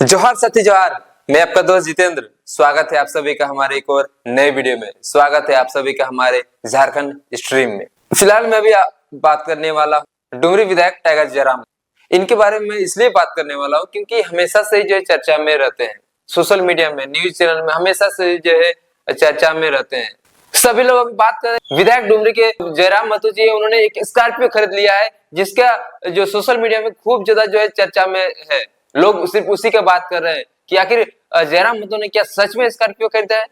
जोहार साथी जोहार। मैं आपका दोस्त जितेंद्र। स्वागत है आप सभी का हमारे एक और नए वीडियो में। स्वागत है आप सभी का हमारे झारखंड स्ट्रीम में। फिलहाल मैं अभी बात करने वाला हूँ डुमरी विधायक टाइगर जयराम। इनके बारे में इसलिए बात करने वाला हूँ क्योंकि हमेशा से जो है चर्चा में रहते हैं, सोशल मीडिया में, न्यूज चैनल में हमेशा से जो है चर्चा में रहते हैं। सभी लोग अभी बात करें विधायक डुमरी के जयराम महतो जी, उन्होंने एक स्कॉर्पियो खरीद लिया है जिसका जो सोशल मीडिया में खूब ज्यादा जो है चर्चा में है। लोग सिर्फ उसी का बात कर रहे हैं कि आखिर जयराम महतो ने क्या सच में स्कॉर्पियो खरीदा है?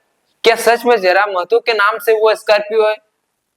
क्या सच में जयराम महतो के नाम से वो स्कॉर्पियो है?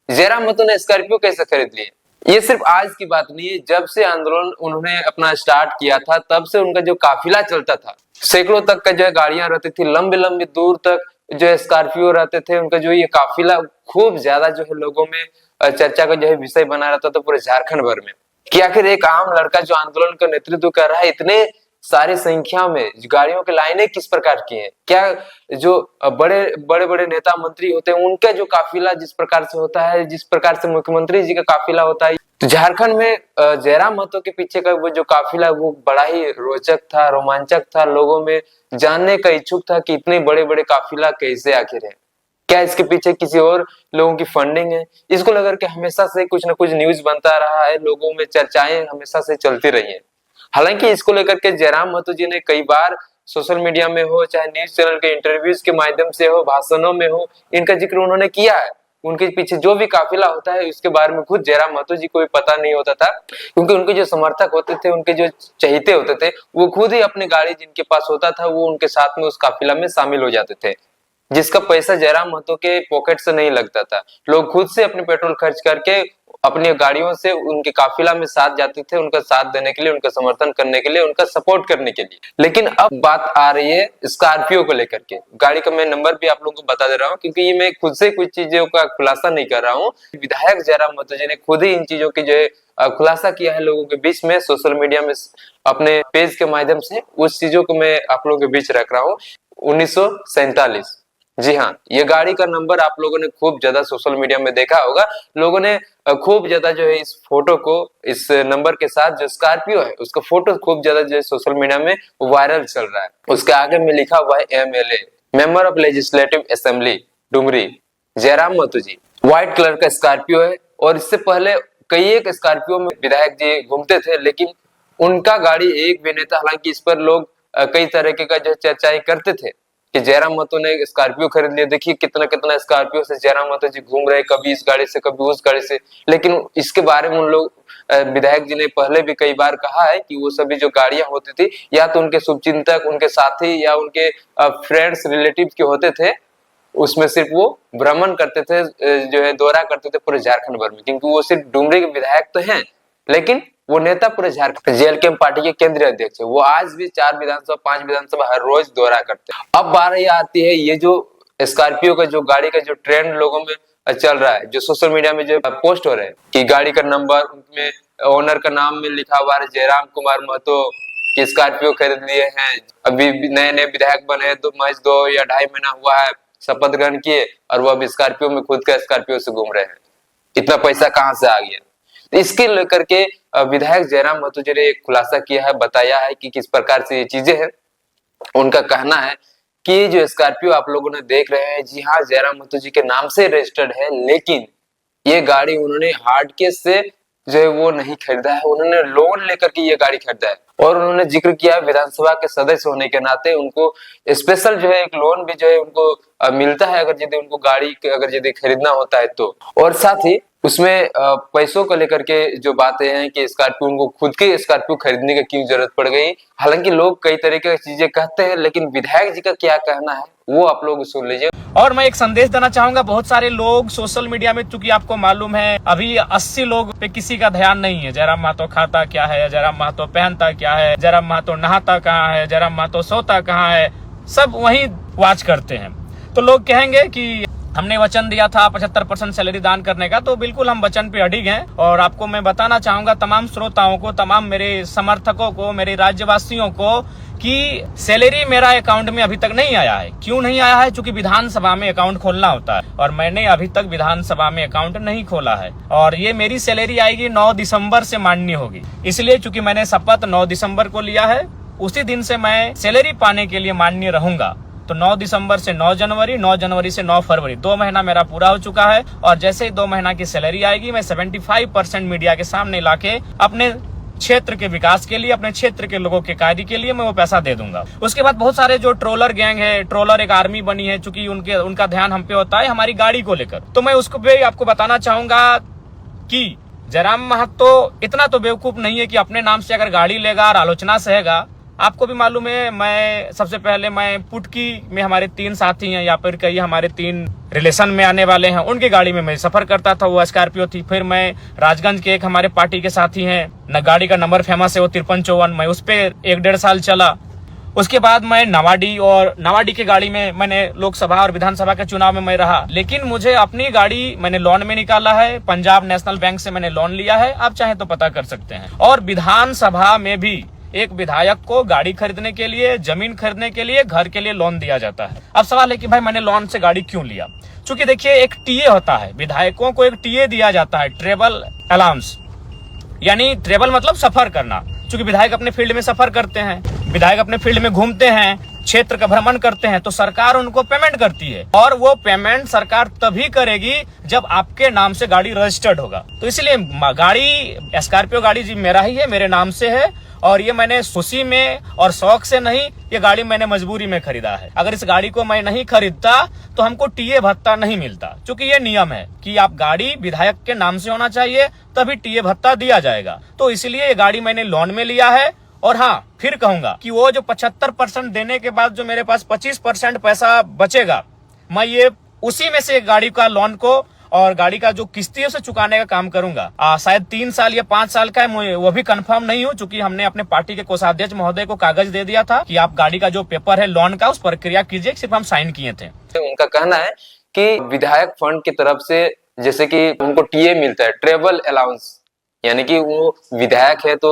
जयराम महतो ने स्कॉर्पियो कैसे खरीद ली? ये सिर्फ आज की बात नहीं है। जब से आंदोलन उन्होंने अपना स्टार्ट किया था तब से उनका जो काफिला चलता था, सैकड़ों तक का जो है गाड़ियां रहती थी, लंबे लंबे दूर तक जो है स्कॉर्पियो रहते थे। उनका जो ये काफिला खूब ज्यादा जो है लोगों में चर्चा का जो है विषय बना रहता था पूरे झारखंड भर में कि आखिर एक आम लड़का जो आंदोलन का नेतृत्व कर रहा है, इतने सारी संख्या में गाड़ियों की लाइनें किस प्रकार की हैं? क्या जो बड़े बड़े नेता मंत्री होते हैं उनका जो काफिला जिस प्रकार से होता है, जिस प्रकार से मुख्यमंत्री जी का काफिला होता है, तो झारखंड में जयराम महतो के पीछे का वो जो काफिला वो बड़ा ही रोचक था, रोमांचक था। लोगों में जानने का इच्छुक था कि इतने बड़े बड़े काफिला कैसे आखिर है, क्या इसके पीछे किसी और लोगों की फंडिंग है? इसको लेकर के हमेशा से कुछ न कुछ न्यूज बनता रहा है, लोगों में चर्चाएं हमेशा से चलती रही है। हालांकि इसको लेकर के जयराम महतो जी ने कई बार सोशल मीडिया में हो, चाहे न्यूज चैनल के इंटरव्यूज के माध्यम से हो, भाषणों में हो, इनका जिक्र उन्होंने किया है। उनके पीछे जो भी काफिला होता है उसके बारे में खुद जयराम महतो जी को भी पता नहीं होता था, क्योंकि उनके जो समर्थक होते थे, उनके जो चहेते होते थे, वो खुद ही अपनी गाड़ी जिनके पास होता था वो उनके साथ में उस काफिला में शामिल हो जाते थे, जिसका पैसा जयराम महतो के पॉकेट से नहीं लगता था। लोग खुद से अपने पेट्रोल खर्च करके अपनी गाड़ियों से उनके काफिला में साथ जाते थे, उनका साथ देने के लिए, उनका समर्थन करने के लिए, उनका सपोर्ट करने के लिए। लेकिन अब बात आ रही है स्कॉर्पियो को लेकर के। गाड़ी का मैं नंबर भी आप लोगों को बता दे रहा हूँ क्योंकि ये मैं खुद से कुछ चीजों का खुलासा नहीं कर रहा हूँ। विधायक जयराम महतो जी ने खुद ही इन चीजों की जो है खुलासा किया है लोगों के बीच में, सोशल मीडिया में अपने पेज के माध्यम से। उस चीजों को मैं आप लोगों के बीच रख रहा हूँ। 1947, जी हाँ, ये गाड़ी का नंबर आप लोगों ने खूब ज्यादा सोशल मीडिया में देखा होगा। लोगों ने खूब ज्यादा जो है इस फोटो को, इस नंबर के साथ जो स्कॉर्पियो है उसका फोटो खूब ज्यादा जो है सोशल मीडिया में वायरल चल रहा है। उसके आगे में लिखा हुआ है MLA, member of legislative assembly Dumri, Jairam Mahato ji. White colour का स्कॉर्पियो है और इससे पहले कई एक स्कॉर्पियो में विधायक जी घूमते थे, लेकिन उनका गाड़ी एक भी नहीं था। हालांकि इस पर लोग कई तरीके का जो चर्चाएं करते थे कि जयराम महतो ने स्कॉर्पियो खरीद लिया। देखिए कितना कितना स्कॉर्पियो से जयराम महतो जी घूम रहे, कभी इस गाड़ी से कभी उस गाड़ी से। लेकिन इसके बारे में उन लोग विधायक जी ने पहले भी कई बार कहा है कि वो सभी जो गाड़ियां होती थी या तो उनके शुभचिंतक, उनके साथी या उनके फ्रेंड्स रिलेटिव के होते थे, उसमें सिर्फ वो भ्रमण करते थे, जो है दौरा करते थे पूरे झारखंड भर में, क्योंकि वो सिर्फ डुमरी के विधायक तो हैं लेकिन वो नेता पूरे झारखंड JLK पार्टी के केंद्रीय अध्यक्ष है। वो आज भी 4 विधानसभा 5 विधानसभा हर रोज दौरा करते हैं। अब बात ये आती है, ये जो स्कॉर्पियो का जो गाड़ी का जो ट्रेंड लोगों में चल रहा है, जो सोशल मीडिया में जो पोस्ट हो रहे हैं कि गाड़ी का नंबर, उनमें ओनर का नाम में लिखा हुआ है जयराम कुमार महतो, कि स्कॉर्पियो खरीद लिए हैं, अभी नए नए विधायक बने, तो महज 2 या 2.5 महीना हुआ है शपथ ग्रहण किए और वो अभी स्कॉर्पियो में खुद का स्कॉर्पियो से घूम रहे हैं। इतना पैसा कहाँ से आ गया? इसके लेकर के विधायक जयराम महतो जी ने एक खुलासा किया है, बताया है कि किस प्रकार से ये चीजें हैं। उनका कहना है कि जो स्कॉर्पियो आप लोगों ने देख रहे हैं, जी हाँ, जयराम महतो जी के नाम से रजिस्टर्ड है, लेकिन ये गाड़ी उन्होंने हार्ड केस से जो है वो नहीं खरीदा है, उन्होंने लोन लेकर के ये गाड़ी खरीदा है। और उन्होंने जिक्र किया विधानसभा के सदस्य होने के नाते उनको स्पेशल जो है एक लोन भी जो है उनको मिलता है अगर यदि उनको गाड़ी अगर यदि खरीदना होता है तो। और साथ ही उसमें पैसों को लेकर के जो बातें हैं कि स्कॉर्पियो, उनको खुद के स्कॉर्पियो खरीदने की क्यों जरूरत पड़ गई। हालांकि लोग कई तरह की चीजें कहते हैं, लेकिन विधायक जी का क्या कहना है वो आप लोग सुन लीजिए। और मैं एक संदेश देना चाहूंगा, बहुत सारे लोग सोशल मीडिया में, चूंकि आपको मालूम है अभी 80 लोग पे किसी का ध्यान नहीं है। जयराम महतो खाता क्या है, जयराम महतो पहनता क्या है, जयराम महतो नहाता कहाँ है, जयराम महतो सोता कहाँ है, सब वही वॉच करते हैं। तो लोग कहेंगे कि हमने वचन दिया था 75% सैलरी दान करने का, तो बिल्कुल हम वचन पे अडिग हैं। और आपको मैं बताना चाहूंगा तमाम श्रोताओं को, तमाम मेरे समर्थकों को, मेरे राज्यवासियों को कि सैलरी मेरा अकाउंट में अभी तक नहीं आया है। क्यों नहीं आया है? क्योंकि विधानसभा में अकाउंट खोलना होता है और मैंने अभी तक विधानसभा में अकाउंट नहीं खोला है। और ये मेरी सैलरी आएगी 9 दिसंबर से मान्य होगी, इसलिए चूंकि मैंने शपथ 9 दिसंबर को लिया है, उसी दिन से मैं सैलरी पाने के लिए माननीय रहूंगा। तो 9 दिसंबर से 9 जनवरी, 9 जनवरी से 9 फरवरी, 2 महीना मेरा पूरा हो चुका है। और जैसे ही 2 महीना की सैलरी आएगी, मैं 75% मीडिया के सामने लाके अपने क्षेत्र के विकास के लिए, अपने क्षेत्र के लोगों के कार्य के लिए मैं वो पैसा दे दूंगा। उसके बाद बहुत सारे जो ट्रोलर गैंग है, ट्रोलर एक आर्मी बनी है, चूंकि उनका ध्यान हम पे होता है हमारी गाड़ी को लेकर। तो मैं उसको भी आपको बताना चाहूंगा कि जयराम महतो इतना तो बेवकूफ नहीं है कि अपने नाम से अगर गाड़ी लेगा और आलोचना सहेगा। आपको भी मालूम है, मैं सबसे पहले पुटकी में हमारे 3 साथी हैं, या फिर कई हमारे 3 रिलेशन में आने वाले हैं, उनकी गाड़ी में मैं सफर करता था, वो स्कॉर्पियो थी। फिर मैं राजगंज के एक हमारे पार्टी के साथी हैं, न गाड़ी का नंबर फेमस है, वो 5354, मैं उस पर 1-1.5 साल चला। उसके बाद मैं नवाडी की गाड़ी में मैंने लोकसभा और विधानसभा के चुनाव में मैं रहा। लेकिन मुझे अपनी गाड़ी मैंने लोन में निकाला है, पंजाब नेशनल बैंक से मैंने लोन लिया है, आप चाहे तो पता कर सकते हैं। और विधानसभा में भी एक विधायक को गाड़ी खरीदने के लिए, जमीन खरीदने के लिए, घर के लिए लोन दिया जाता है। अब सवाल है कि भाई मैंने लोन से गाड़ी क्यों लिया? क्योंकि देखिए, एक टीए होता है, विधायकों को एक टीए दिया जाता है, ट्रेवल अलाउंस, यानी ट्रेवल मतलब सफर करना। क्योंकि विधायक अपने फील्ड में सफर करते हैं, विधायक अपने फील्ड में घूमते हैं, क्षेत्र का भ्रमण करते हैं, तो सरकार उनको पेमेंट करती है। और वो पेमेंट सरकार तभी करेगी जब आपके नाम से गाड़ी रजिस्टर्ड होगा। तो इसलिए गाड़ी, स्कॉर्पियो गाड़ी जी मेरा ही है, मेरे नाम से है। और ये मैंने खुशी में और शौक से नहीं, ये गाड़ी मैंने मजबूरी में खरीदा है। अगर इस गाड़ी को मैं नहीं खरीदता तो हमको टीए भत्ता नहीं मिलता। क्योंकि ये नियम है कि आप गाड़ी विधायक के नाम से होना चाहिए, तभी टीए भत्ता दिया जाएगा। तो इसलिए ये गाड़ी मैंने लोन में लिया है। और हाँ, फिर कहूंगा कि वो जो 75% देने के बाद जो मेरे पास 25% पैसा बचेगा, मैं ये उसी में से गाड़ी का लोन को और गाड़ी का जो किस्ती है उसे चुकाने का काम करूंगा। शायद 3 साल या 5 साल का है, वो भी कंफर्म नहीं हूं, क्योंकि हमने अपने पार्टी के कोषाध्यक्ष महोदय को कागज दे दिया था कि आप गाड़ी का जो पेपर है लोन का, उस प्रक्रिया कीजिए, सिर्फ हम साइन किए थे। तो उनका कहना है कि विधायक फंड की तरफ से जैसे कि उनको टीए मिलता है, ट्रेवल अलाउंस, यानी कि वो विधायक है तो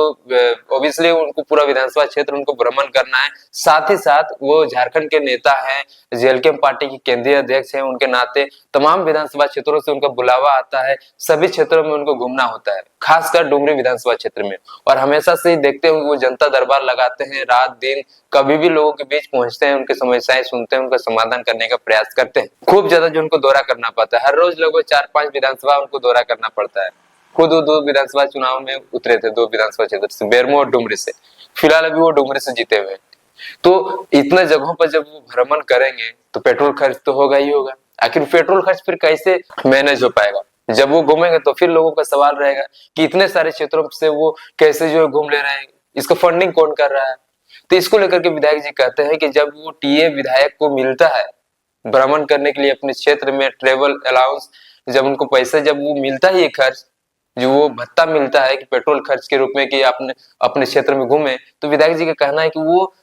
ऑब्वियसली उनको पूरा विधानसभा क्षेत्र उनको भ्रमण करना है। साथ ही साथ वो झारखंड के नेता हैं, जेएलके पार्टी के केंद्रीय अध्यक्ष हैं, उनके नाते तमाम विधानसभा क्षेत्रों से उनका बुलावा आता है, सभी क्षेत्रों में उनको घूमना होता है, खासकर डुमरी विधानसभा क्षेत्र में। और हमेशा से देखते हैं वो जनता दरबार लगाते हैं, रात दिन कभी भी लोगों के बीच पहुंचते हैं, उनकी समस्याएं सुनते हैं, उनका समाधान करने का प्रयास करते हैं। खूब ज्यादा जो उनको दौरा करना पड़ता है, हर रोज लगभग 4-5 विधानसभा उनको दौरा करना पड़ता है। खुद वो 2 विधानसभा चुनाव में उतरे थे, 2 विधानसभा क्षेत्र से, बेरमो और डुमरी से। फिलहाल अभी वो डुमरी से जीते हुए। तो इतने जगहों पर जब वो भ्रमण करेंगे तो पेट्रोल खर्च तो होगा ही होगा। आखिर पेट्रोल खर्च फिर कैसे मैनेज हो पाएगा? जब वो घूमेंगे तो फिर लोगों का सवाल रहेगा कि इतने सारे क्षेत्रों से वो कैसे जो है घूम ले रहे हैं, इसका फंडिंग कौन कर रहा है? तो इसको लेकर के विधायक जी कहते हैं कि जब वो टीए विधायक को मिलता है भ्रमण करने के लिए अपने क्षेत्र में, ट्रेवल अलाउंस, जब उनको पैसा जब वो मिलता है, ये खर्च जो वो भत्ता मिलता है कि पेट्रोल खर्च के रूप में कि आपने अपने क्षेत्र में घूमे, तो विधायक जी का कहना है कि वो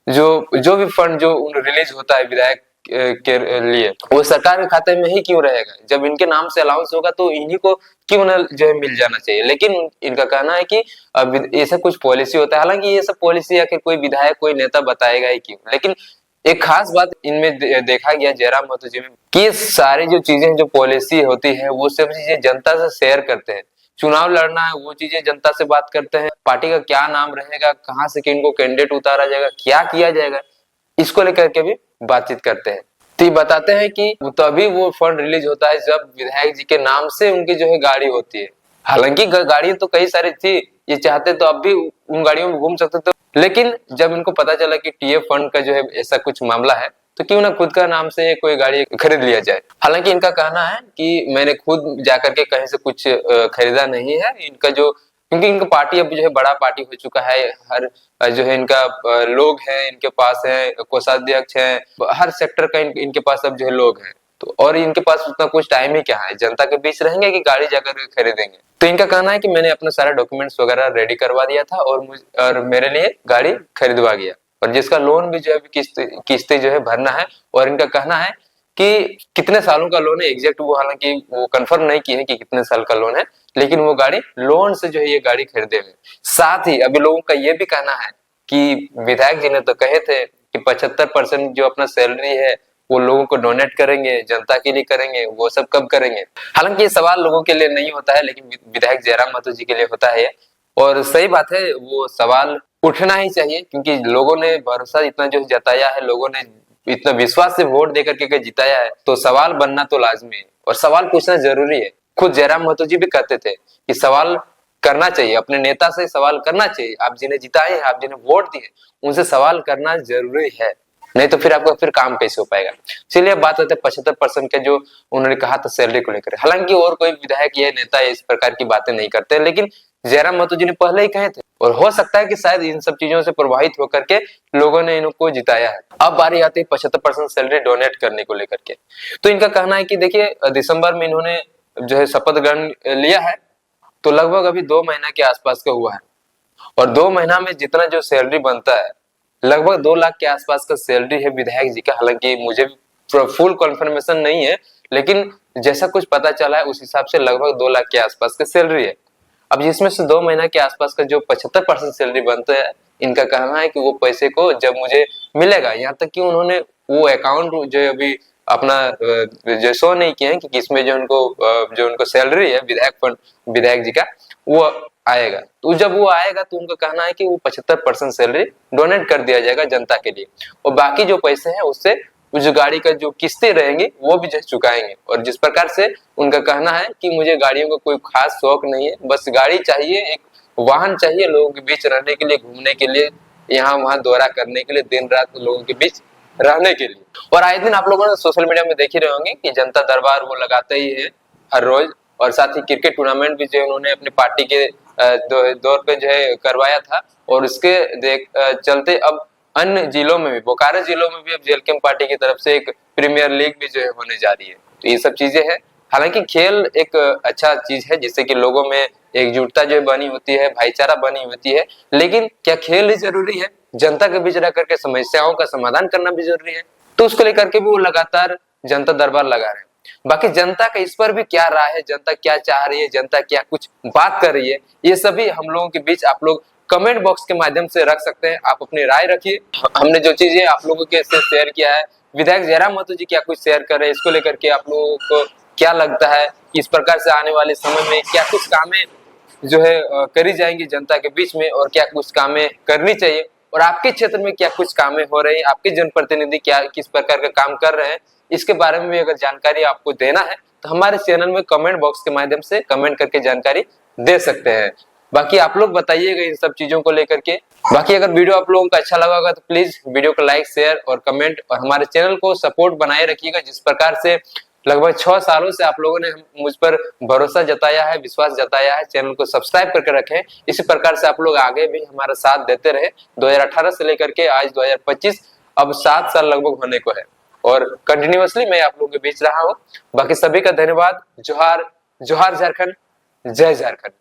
जो भी फंड जो रिलीज होता है विधायक के लिए, वो सरकार के खाते में ही क्यों रहेगा? जब इनके नाम से अलाउंस होगा तो इन्हीं को क्यों न जो है मिल जाना चाहिए। लेकिन इनका कहना है कि ऐसा कुछ पॉलिसी होता है। हालांकि ये सब पॉलिसी आखिर कोई विधायक, कोई नेता बताएगा ही क्यों। लेकिन एक खास बात इनमें देखा गया जयराम महतो जी में कि सारी जो चीजें, जो पॉलिसी होती है, वो सब चीजें जनता से शेयर करते हैं। चुनाव लड़ना है, वो चीजें जनता से बात करते हैं। पार्टी का क्या नाम रहेगा, कहाँ से किनको कैंडिडेट उतारा जाएगा, क्या किया जाएगा, इसको लेकर के भी बातचीत करते हैं। तो ये बताते हैं कि तभी वो फंड रिलीज होता है जब विधायक जी के नाम से उनकी जो है गाड़ी होती है। हालांकि गाड़ी तो कई सारी थी, ये चाहते तो अब भी उन गाड़ियों में घूम सकते थे, लेकिन जब इनको पता चला कि टीए फंड का जो है ऐसा कुछ मामला है, तो क्यों ना खुद का नाम से कोई गाड़ी खरीद लिया जाए। हालांकि इनका कहना है कि मैंने खुद जाकर के कहीं से कुछ खरीदा नहीं है। इनका जो, क्योंकि इनका पार्टी अब जो है बड़ा पार्टी हो चुका है, हर जो है इनका लोग हैं, इनके पास है कोषाध्यक्ष हैं, हर सेक्टर का इनके पास अब जो है लोग हैं। तो और इनके पास उतना कुछ टाइम ही क्या है, जनता के बीच रहेंगे कि गाड़ी जाकर के खरीदेंगे। तो इनका कहना है कि मैंने अपना सारा डॉक्यूमेंट्स वगैरह रेडी करवा दिया था और मेरे लिए गाड़ी खरीदवा गया, और जिसका लोन भी जो है किस्तें जो है भरना है। और इनका कहना है कि कितने सालों का लोन है एग्जैक्ट, वो हालांकि वो कंफर्म नहीं किए कि कितने साल का लोन है, लेकिन वो गाड़ी लोन से जो है ये गाड़ी खरीदे हुए। साथ ही अभी लोगों का ये भी कहना है कि विधायक जी ने तो कहे थे कि 75% जो अपना सैलरी है वो लोगों को डोनेट करेंगे, जनता के लिए करेंगे, वो सब कब करेंगे? हालांकि ये सवाल लोगों के लिए नहीं होता है, लेकिन विधायक जयराम महतो जी के लिए होता है। और सही बात है, वो सवाल उठना ही चाहिए, क्योंकि लोगों ने भरोसा इतना जो जताया है, लोगों ने इतना विश्वास से वोट देकर के जिताया है, तो सवाल बनना तो लाजमी है और सवाल पूछना जरूरी है। खुद जयराम महतो जी भी कहते थे कि सवाल करना चाहिए, अपने नेता से सवाल करना चाहिए। आप जिन्हें जिताए हैं, आप जिन्हें वोट दिए, उनसे सवाल करना जरूरी है, नहीं तो फिर आपका फिर काम कैसे हो पाएगा। चलिए अब बात करते हैं 75% के जो उन्होंने कहा था सैलरी को लेकर। हालांकि और कोई विधायक या नेता इस प्रकार की बातें नहीं करते, लेकिन जयराम महतो जी ने पहले ही कहे थे और हो सकता है कि शायद इन सब चीजों से प्रभावित होकर के लोगों ने इनको जिताया है। अब बारी आती है 75% सैलरी डोनेट करने को लेकर के। तो इनका कहना है कि देखिए, दिसंबर में इन्होंने जो है शपथ ग्रहण लिया है, तो लगभग अभी 2 महीना के आसपास का हुआ है और 2 महीना में जितना जो सैलरी बनता है, लगभग 2 लाख के आसपास का सैलरी है विधायक जी का। हालांकि मुझे फुल कंफर्मेशन नहीं है, लेकिन जैसा कुछ पता चला है उस हिसाब से लगभग 2 लाख के आसपास का सैलरी है। अब जिसमें से 2 महीना के आसपास का जो 75% सैलरी बनता है, इनका कहना है कि वो पैसे को जब मुझे मिलेगा, यहाँ तक कि उन्होंने वो अकाउंट जो अभी अपना जो शो नहीं किए हैं कि किसमें जो उनको सैलरी है विधायक फंड विधायक जी का, वो आएगा। तो जब वो आएगा तो उनका कहना है कि वो 75% सैलरी डोनेट कर दिया जाएगा जनता के लिए, और बाकी जो पैसे हैं उससे जो गाड़ी का जो किस्तें रहेंगी वो भी चुकाएंगे। और जिस प्रकार से उनका कहना है कि मुझे गाड़ियों का कोई खास शौक नहीं है, बस गाड़ी चाहिए, एक वाहन चाहिए लोगों के बीच रहने के लिए, घूमने के लिए, यहाँ वहां दौरा करने के लिए, दिन रात लोगों के बीच रहने के लिए। और आए दिन आप लोगों ने सोशल मीडिया में देख ही रहे होंगे कि जनता दरबार वो लगाते ही है हर रोज, और साथ ही क्रिकेट टूर्नामेंट भी जो उन्होंने अपनी पार्टी के दौर पे जो है करवाया था। और उसके चलते अब अन्य जिलों में भी, बोकारो जिलों में भी अब जेएलकेएम पार्टी की तरफ से एक प्रीमियर लीग भी जो है होने जा रही है। तो ये सब चीजें हैं। हालांकि खेल एक अच्छा चीज है जिससे कि लोगों में एकजुटता जो बनी होती है, भाईचारा बनी होती है, लेकिन क्या खेल ही जरूरी है? जनता के बीच रह करके समस्याओं का समाधान करना भी जरूरी है। तो उसको लेकर के भी वो लगातार जनता दरबार लगा रहे हैं। बाकी जनता का इस पर भी क्या राय है, जनता क्या चाह रही है, जनता क्या कुछ बात कर रही है, ये सभी हम लोगों के बीच आप लोग कमेंट बॉक्स के माध्यम से रख सकते हैं। आप अपनी राय रखिए। हमने जो चीजें आप लोगों के साथ शेयर किया है, विधायक जयराम महतो जी क्या कुछ शेयर कर रहे हैं, इसको लेकर के आप लोगों को क्या लगता है कि इस प्रकार से आने वाले समय में क्या कुछ कामें जो है करी जाएंगी जनता के बीच में, और क्या कुछ कामें करनी चाहिए, और आपके क्षेत्र में क्या कुछ कामें हो रही हैं, आपके जनप्रतिनिधि क्या किस प्रकार का काम कर रहे हैं, इसके बारे में भी अगर जानकारी आपको देना है तो हमारे चैनल में कमेंट बॉक्स के माध्यम से कमेंट करके जानकारी दे सकते हैं। बाकी आप लोग बताइएगा इन सब चीजों को लेकर के। बाकी अगर वीडियो आप लोगों को अच्छा लगा होगा तो प्लीज वीडियो को लाइक, शेयर और कमेंट, और हमारे चैनल को सपोर्ट बनाए रखिएगा। जिस प्रकार से लगभग 6 सालों से आप लोगों ने मुझ पर भरोसा जताया है, विश्वास जताया है, चैनल को सब्सक्राइब करके रखें। इसी प्रकार से आप लोग आगे भी हमारा साथ देते रहे। 2018 से लेकर के आज 2025, अब 7 साल लगभग होने को है, और कंटिन्यूअसली मैं आप लोगों के बीच रहा हूँ। बाकी सभी का धन्यवाद। जोहार, जोहार झारखंड, जय झारखंड।